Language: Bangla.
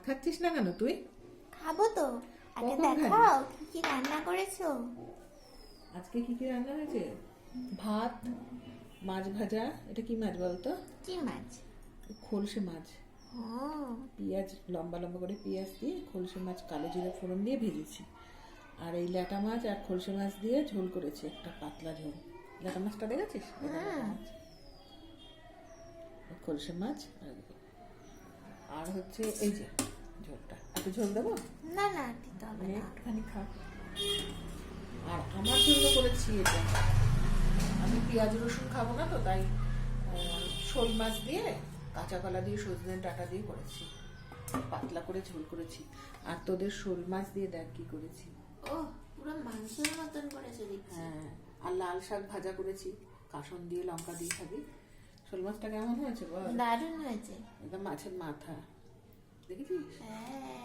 খাচ্ছিস না কেন তুই? খাবো তো। আগে কখন খাবি? দেখাও কি কি রান্না করেছো। আজকে কি কি রান্না হয়েছে? ভাত, মাছ ভাজা। এটা কি মাছ বলতো? কি মাছ? খলসে মাছ। ও পেঁয়াজ লম্বা লম্বা করে পেঁয়াজ দিয়ে খলসে মাছ কালো জিরে ফোড়ন দিয়ে ভেজেছি। আর এই ল্যাটা মাছ আর খলসে মাছ দিয়ে ঝোল করেছি, একটা পাতলা ঝোল। ল্যাটা মাছটা দেখেছিস? এটা ল্যাটা মাছ। খলসে মাছ আর হচ্ছে এই যে ঝোলটা। একটু ঝোল দেবো? না না দিতে হবে না। একটুখানি খা। আর আমার জন্য করেছি এটা। আমি পেঁয়াজ রসুন খাবো না তো, তাই শোল মাছ দিয়ে কাঁচা কলা দিয়ে সজনে ডাঁটা দিয়ে করেছি, পাতলা করে ঝোল করেছি। আর তোদের শোল মাছ দিয়ে দেখ কি করেছি। ও পুরো মাংসের মতন করেছো দেখছি। হ্যাঁ, আর লাল শাক ভাজা করেছি, কাসন দিয়ে লঙ্কা দিয়ে খাবি। শোল মাছটা কেমন হয়েছে বল? দারুণ হয়েছে। একদম মাছের মাথা, দেখেছিস? হ্যাঁ।